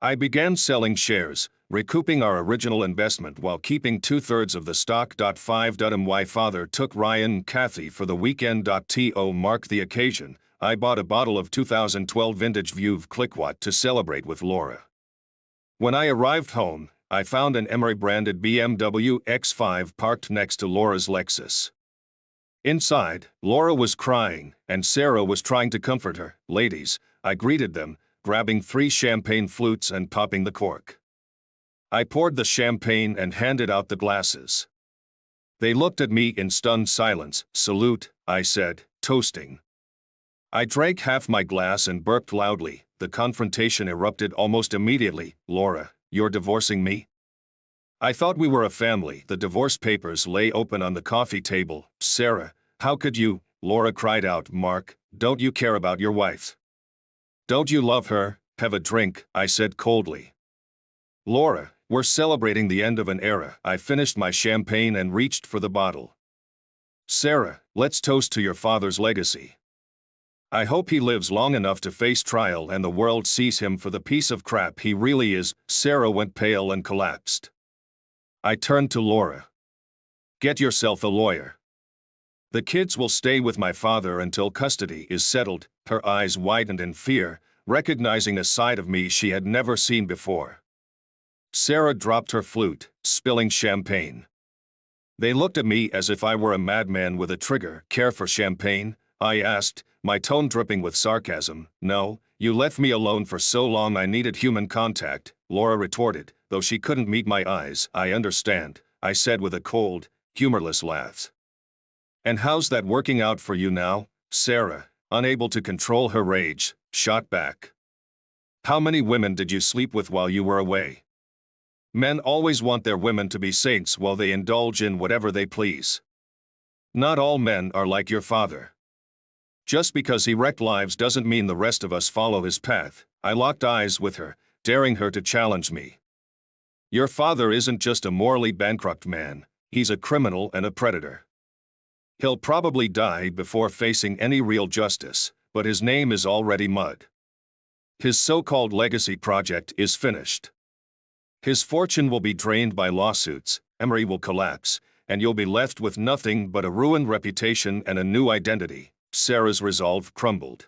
S1: I began selling shares, recouping our original investment while keeping 2/3 of the stock. 5. My father took Ryan and Kathy for the weekend. To mark the occasion, I bought a bottle of 2012 vintage Veuve Clicquot to celebrate with Laura. When I arrived home, I found an Emery-branded BMW X5 parked next to Laura's Lexus. Inside, Laura was crying, and Sarah was trying to comfort her. "Ladies," I greeted them, grabbing 3 champagne flutes and popping the cork. I poured the champagne and handed out the glasses. They looked at me in stunned silence. "Salute," I said, toasting. I drank half my glass and burped loudly. The confrontation erupted almost immediately. "Laura, you're divorcing me?" I thought we were a family. The divorce papers lay open on the coffee table. "Sarah, how could you?" Laura cried out. "Mark, don't you care about your wife? Don't you love her?" "Have a drink," I said coldly. "Laura, we're celebrating the end of an era." I finished my champagne and reached for the bottle. "Sarah, let's toast to your father's legacy. I hope he lives long enough to face trial and the world sees him for the piece of crap he really is." Sarah went pale and collapsed. I turned to Laura. Get yourself a lawyer. The kids will stay with my father until custody is settled. Her eyes widened in fear, recognizing a side of me she had never seen before. Sarah dropped her flute, spilling champagne. They looked at me as if I were a madman with a trigger. Care for champagne? I asked, my tone dripping with sarcasm. No, you left me alone for so long I needed human contact, Laura retorted, though she couldn't meet my eyes. I understand, I said with a cold, humorless laugh. And how's that working out for you now? Sarah, unable to control her rage, shot back. How many women did you sleep with while you were away? Men always want their women to be saints while they indulge in whatever they please. Not all men are like your father. Just because he wrecked lives doesn't mean the rest of us follow his path. I locked eyes with her, daring her to challenge me. Your father isn't just a morally bankrupt man, he's a criminal and a predator. He'll probably die before facing any real justice, but his name is already mud. His so-called legacy project is finished. His fortune will be drained by lawsuits, Emery will collapse, and you'll be left with nothing but a ruined reputation and a new identity. Sarah's resolve crumbled.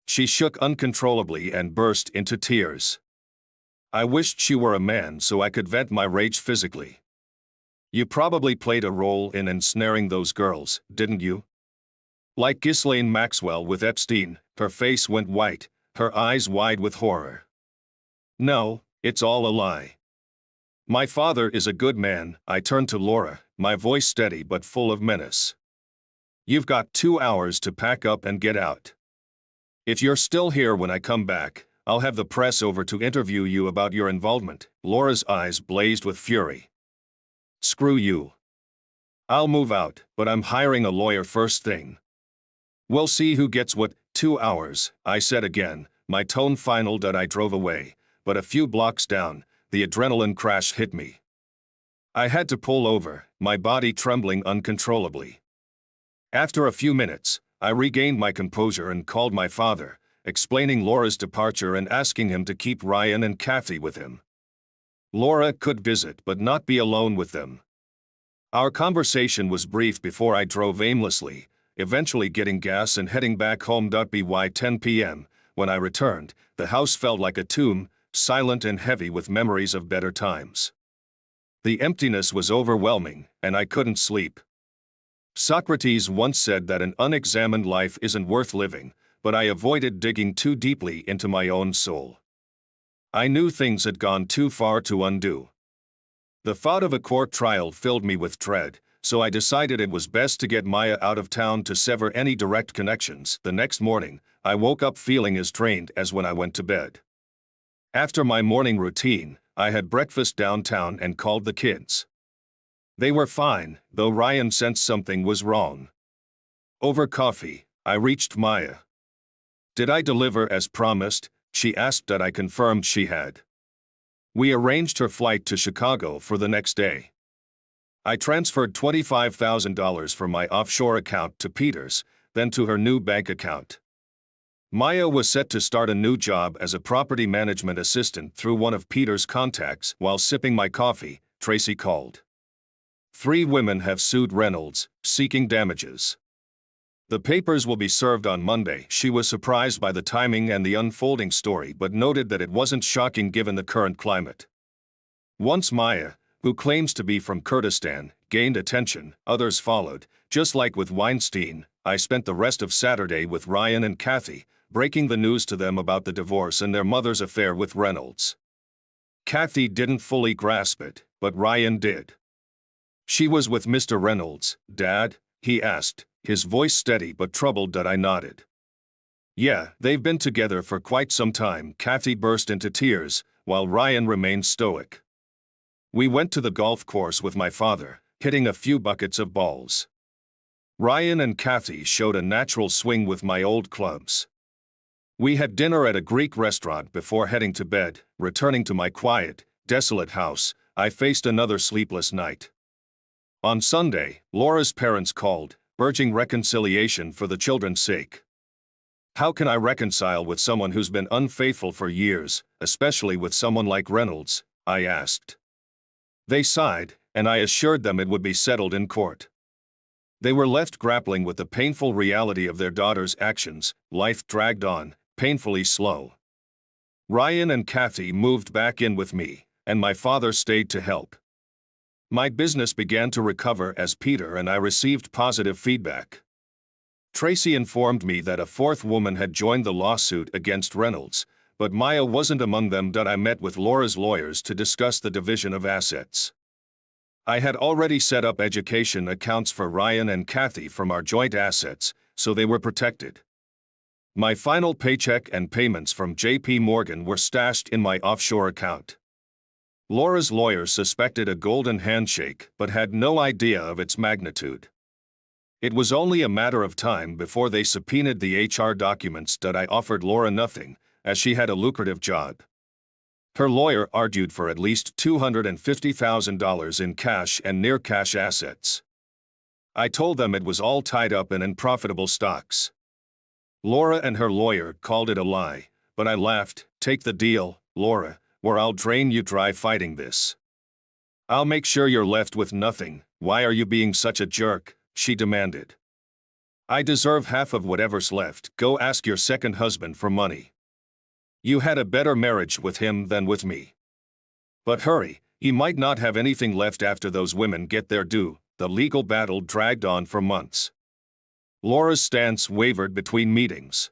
S1: She shook uncontrollably and burst into tears. I wished she were a man so I could vent my rage physically. You probably played a role in ensnaring those girls, didn't you? Like Ghislaine Maxwell with Epstein, her face went white, her eyes wide with horror. No, it's all a lie. My father is a good man. I turned to Laura, my voice steady but full of menace. You've got 2 hours to pack up and get out. If you're still here when I come back, I'll have the press over to interview you about your involvement. Laura's eyes blazed with fury. Screw you. I'll move out, but I'm hiring a lawyer first thing. We'll see who gets what. 2 hours, I said again, my tone final. I drove away, but a few blocks down, the adrenaline crash hit me. I had to pull over, my body trembling uncontrollably. After a few minutes, I regained my composure and called my father, explaining Laura's departure and asking him to keep Ryan and Kathy with him. Laura could visit but not be alone with them. Our conversation was brief before I drove aimlessly, eventually getting gas and heading back home. By 10 p.m., when I returned, the house felt like a tomb, silent and heavy with memories of better times. The emptiness was overwhelming, and I couldn't sleep. Socrates once said that an unexamined life isn't worth living, but I avoided digging too deeply into my own soul. I knew things had gone too far to undo. The thought of a court trial filled me with dread, so I decided it was best to get Maya out of town to sever any direct connections. The next morning, I woke up feeling as drained as when I went to bed. After my morning routine, I had breakfast downtown and called the kids. They were fine, though Ryan sensed something was wrong. Over coffee, I reached Maya. Did I deliver as promised? She asked. That I confirmed she had. We arranged her flight to Chicago for the next day. I transferred $25,000 from my offshore account to Peter's, then to her new bank account. Maya was set to start a new job as a property management assistant through one of Peter's contacts. While sipping my coffee, Tracy called. 3 women have sued Reynolds, seeking damages. The papers will be served on Monday. She was surprised by the timing and the unfolding story but noted that it wasn't shocking given the current climate. Once Maya, who claims to be from Kurdistan, gained attention, others followed. Just like with Weinstein, I spent the rest of Saturday with Ryan and Kathy, breaking the news to them about the divorce and their mother's affair with Reynolds. Kathy didn't fully grasp it, but Ryan did. She was with Mr. Reynolds, Dad? He asked, his voice steady but troubled. I nodded. Yeah, they've been together for quite some time. Kathy burst into tears, while Ryan remained stoic. We went to the golf course with my father, hitting a few buckets of balls. Ryan and Kathy showed a natural swing with my old clubs. We had dinner at a Greek restaurant before heading to bed. Returning to my quiet, desolate house, I faced another sleepless night. On Sunday, Laura's parents called, urging reconciliation for the children's sake. How can I reconcile with someone who's been unfaithful for years, especially with someone like Reynolds? I asked. They sighed, and I assured them it would be settled in court. They were left grappling with the painful reality of their daughter's actions. Life dragged on, painfully slow. Ryan and Kathy moved back in with me, and my father stayed to help. My business began to recover as Peter and I received positive feedback. Tracy informed me that a fourth woman had joined the lawsuit against Reynolds, but Maya wasn't among them. I met with Laura's lawyers to discuss the division of assets. I had already set up education accounts for Ryan and Kathy from our joint assets, so they were protected. My final paycheck and payments from J.P. Morgan were stashed in my offshore account. Laura's lawyers suspected a golden handshake but had no idea of its magnitude. It was only a matter of time before they subpoenaed the HR documents. I offered Laura nothing, as she had a lucrative job. Her lawyer argued for at least $250,000 in cash and near-cash assets. I told them it was all tied up in unprofitable stocks. Laura and her lawyer called it a lie, but I laughed. Take the deal, Laura, or I'll drain you dry fighting this. I'll make sure you're left with nothing. Why are you being such a jerk? She demanded. I deserve half of whatever's left. Go ask your second husband for money. You had a better marriage with him than with me. But hurry, he might not have anything left after those women get their due. The legal battle dragged on for months. Laura's stance wavered between meetings.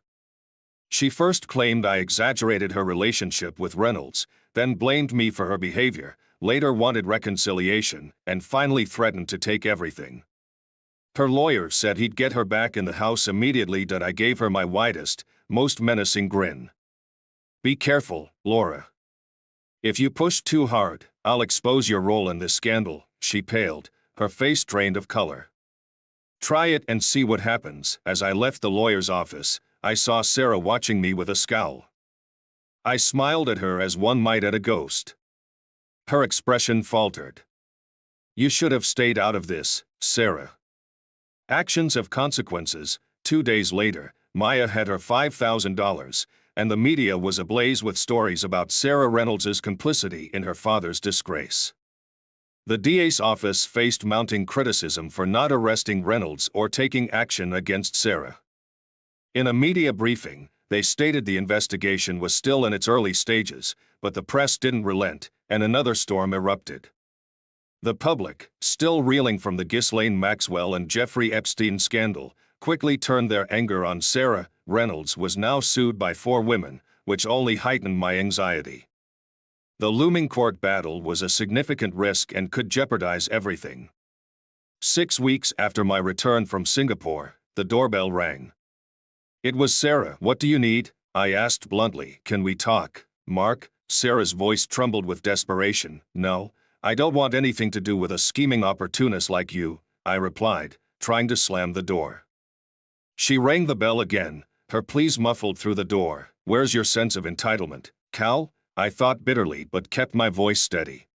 S1: She first claimed I exaggerated her relationship with Reynolds, then blamed me for her behavior, later wanted reconciliation, and finally threatened to take everything. Her lawyer said he'd get her back in the house immediately. I gave her my widest, most menacing grin. Be careful, Laura. If you push too hard, I'll expose your role in this scandal. She paled, her face drained of color. Try it and see what happens. As I left the lawyer's office, I saw Sarah watching me with a scowl. I smiled at her as one might at a ghost. Her expression faltered. You should have stayed out of this, Sarah. Actions have consequences. 2 days later, Maya had her $5,000, and the media was ablaze with stories about Sarah Reynolds' complicity in her father's disgrace. The DA's office faced mounting criticism for not arresting Reynolds or taking action against Sarah. In a media briefing, they stated the investigation was still in its early stages, but the press didn't relent, and another storm erupted. The public, still reeling from the Ghislaine Maxwell and Jeffrey Epstein scandal, quickly turned their anger on Sarah. Reynolds was now sued by 4 women, which only heightened my anxiety. The looming court battle was a significant risk and could jeopardize everything. 6 weeks after my return from Singapore, the doorbell rang. It was Sarah. What do you need? I asked bluntly. Can we talk, Mark? Sarah's voice trembled with desperation. No, I don't want anything to do with a scheming opportunist like you, I replied, trying to slam the door. She rang the bell again, her pleas muffled through the door. Where's your sense of entitlement, Cal? I thought bitterly but kept my voice steady.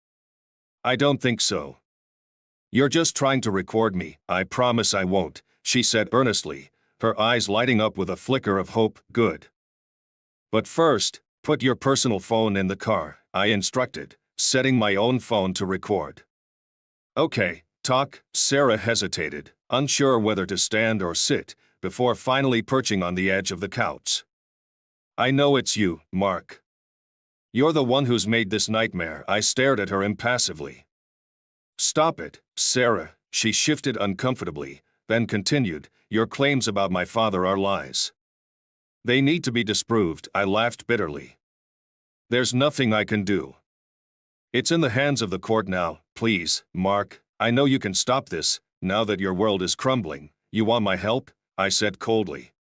S1: I don't think so. You're just trying to record me. I promise I won't, she said earnestly, her eyes lighting up with a flicker of hope. Good. But first, put your personal phone in the car, I instructed, setting my own phone to record. Okay, talk. Sarah hesitated, unsure whether to stand or sit, before finally perching on the edge of the couch. I know it's you, Mark. You're the one who's made this nightmare. I stared at her impassively. Stop it, Sarah, she shifted uncomfortably, then continued, your claims about my father are lies. They need to be disproved. I laughed bitterly. There's nothing I can do. It's in the hands of the court now. Please, Mark, I know you can stop this, now that your world is crumbling. You want my help? I said coldly.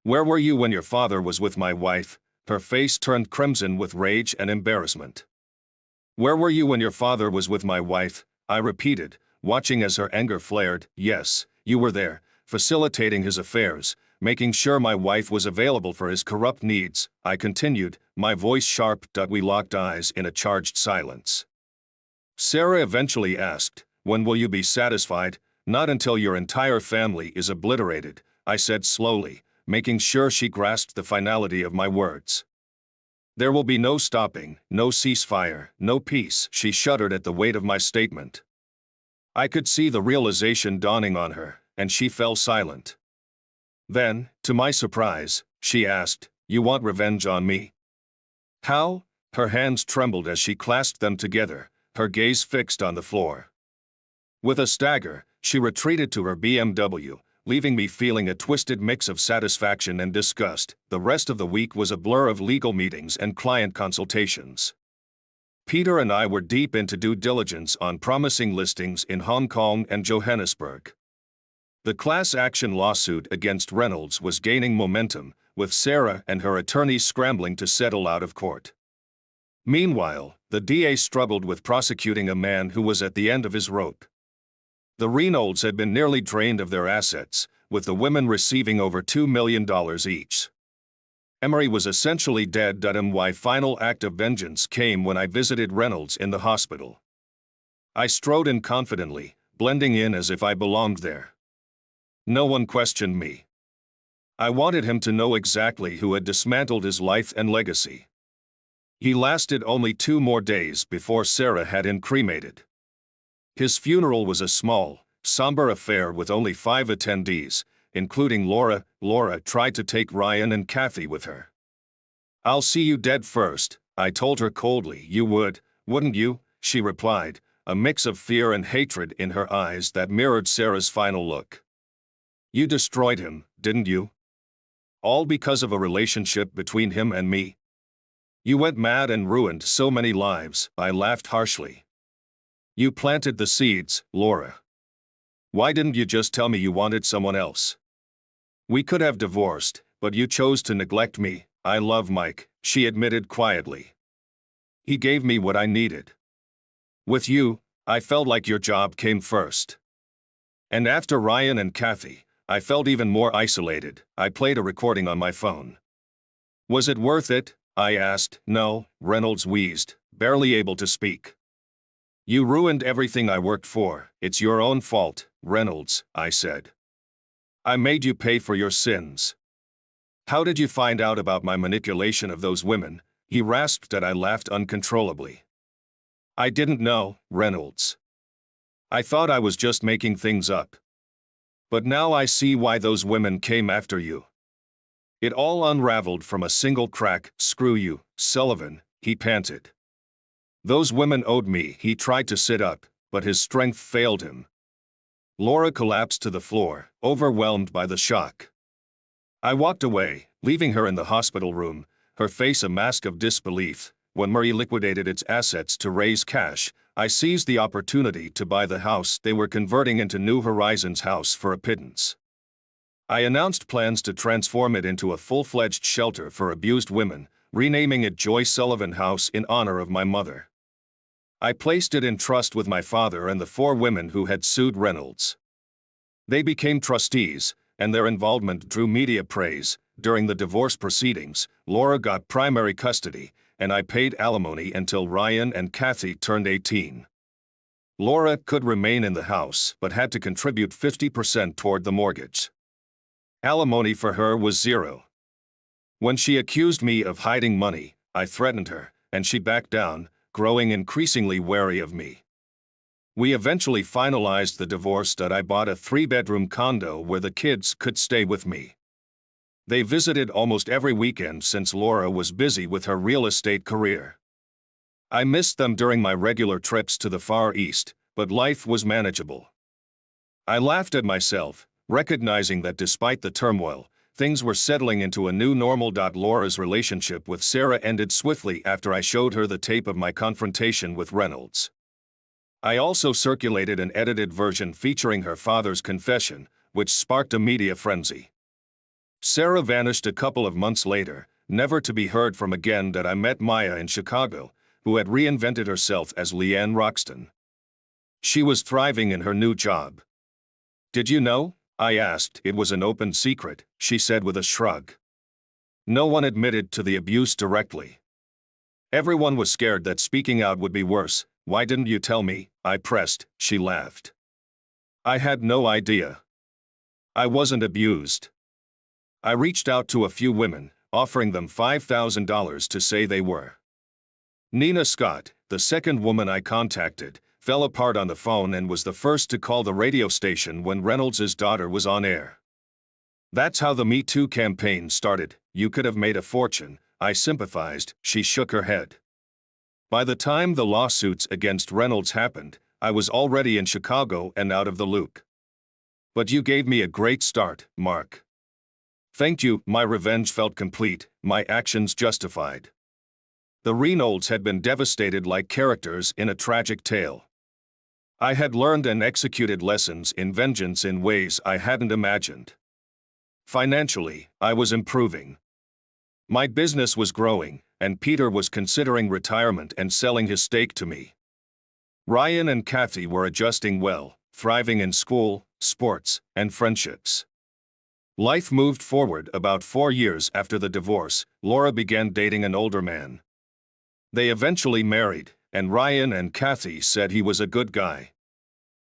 S1: Where were you when your father was with my wife? Her face turned crimson with rage and embarrassment. Where were you when your father was with my wife? I repeated, watching as her anger flared. Yes, you were there, facilitating his affairs, making sure my wife was available for his corrupt needs, I continued, my voice sharp. We locked eyes in a charged silence. Sarah eventually asked, when will you be satisfied? Not until your entire family is obliterated, I said slowly, making sure she grasped the finality of my words. There will be no stopping, no ceasefire, no peace. She shuddered at the weight of my statement. I could see the realization dawning on her, and she fell silent. Then, to my surprise, she asked, "You want revenge on me?" "How?" Her hands trembled as she clasped them together, her gaze fixed on the floor. With a stagger, she retreated to her BMW, leaving me feeling a twisted mix of satisfaction and disgust. The rest of the week was a blur of legal meetings and client consultations. Peter and I were deep into due diligence on promising listings in Hong Kong and Johannesburg. The class action lawsuit against Reynolds was gaining momentum, with Sarah and her attorneys scrambling to settle out of court. Meanwhile, the DA struggled with prosecuting a man who was at the end of his rope. The Reynolds had been nearly drained of their assets, with the women receiving over $2 million each. Emery was essentially dead. My final act of vengeance came when I visited Reynolds in the hospital. I strode in confidently, blending in as if I belonged there. No one questioned me. I wanted him to know exactly who had dismantled his life and legacy. He lasted only 2 more days before Sarah had him cremated. His funeral was a small, somber affair with only 5 attendees, including Laura. Laura tried to take Ryan and Kathy with her. "I'll see you dead first," I told her coldly. "You would, wouldn't you?" she replied, a mix of fear and hatred in her eyes that mirrored Sarah's final look. "You destroyed him, didn't you? All because of a relationship between him and me? You went mad and ruined so many lives," I laughed harshly. "You planted the seeds, Laura. Why didn't you just tell me you wanted someone else? We could have divorced, but you chose to neglect me." "I love Mike," she admitted quietly. "He gave me what I needed. With you, I felt like your job came first. And after Ryan and Kathy, I felt even more isolated." I played a recording on my phone. "Was it worth it?" I asked. "No," Reynolds wheezed, barely able to speak. "You ruined everything I worked for. It's your own fault, Reynolds," I said. "I made you pay for your sins." "How did you find out about my manipulation of those women?" he rasped. I laughed uncontrollably. "I didn't know, Reynolds. I thought I was just making things up. But now I see why those women came after you. It all unraveled from a single crack." "Screw you, Sullivan," he panted. "Those women owed me." He tried to sit up, but his strength failed him. Laura collapsed to the floor, overwhelmed by the shock. I walked away, leaving her in the hospital room, her face a mask of disbelief. When Murray liquidated its assets to raise cash, I seized the opportunity to buy the house they were converting into New Horizons House for a pittance. I announced plans to transform it into a full-fledged shelter for abused women, renaming it Joy Sullivan House in honor of my mother. I placed it in trust with my father and the 4 women who had sued Reynolds. They became trustees, and their involvement drew media praise. During the divorce proceedings, Laura got primary custody, and I paid alimony until Ryan and Kathy turned 18. Laura could remain in the house but had to contribute 50% toward the mortgage. Alimony for her was 0. When she accused me of hiding money, I threatened her, and she backed down, growing increasingly wary of me. We eventually finalized the divorce. I bought a 3-bedroom condo where the kids could stay with me. They visited almost every weekend since Laura was busy with her real estate career. I missed them during my regular trips to the Far East, but life was manageable. I laughed at myself, recognizing that despite the turmoil, things were settling into a new normal. Laura's relationship with Sarah ended swiftly after I showed her the tape of my confrontation with Reynolds. I also circulated an edited version featuring her father's confession, which sparked a media frenzy. Sarah vanished a couple of months later, never to be heard from again. I met Maya in Chicago, who had reinvented herself as Leanne Roxton. She was thriving in her new job. "Did you know?" I asked. "It was an open secret," she said with a shrug. "No one admitted to the abuse directly. Everyone was scared that speaking out would be worse." "Why didn't you tell me?" I pressed. She laughed. "I had no idea. I wasn't abused. I reached out to a few women, offering them $5,000 to say they were." Nina Scott, the second woman I contacted, fell apart on the phone and was the first to call the radio station when Reynolds' daughter was on air. That's how the Me Too campaign started. You could have made a fortune. I sympathized. She shook her head. By the time the lawsuits against Reynolds happened, I was already in Chicago and out of the loop. But you gave me a great start, Mark. Thank you. My revenge felt complete, my actions justified. The Reynolds had been devastated like characters in a tragic tale. I had learned and executed lessons in vengeance in ways I hadn't imagined. Financially, I was improving. My business was growing, and Peter was considering retirement and selling his stake to me. Ryan and Kathy were adjusting well, thriving in school, sports, and friendships. Life moved forward. About 4 years after the divorce, Laura began dating an older man. They eventually married, and Ryan and Kathy said he was a good guy.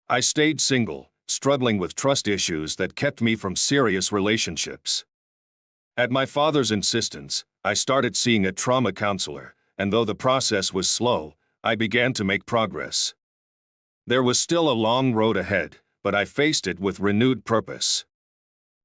S1: I stayed single, struggling with trust issues that kept me from serious relationships. At my father's insistence, I started seeing a trauma counselor, and though the process was slow, I began to make progress. There was still a long road ahead, but I faced it with renewed purpose.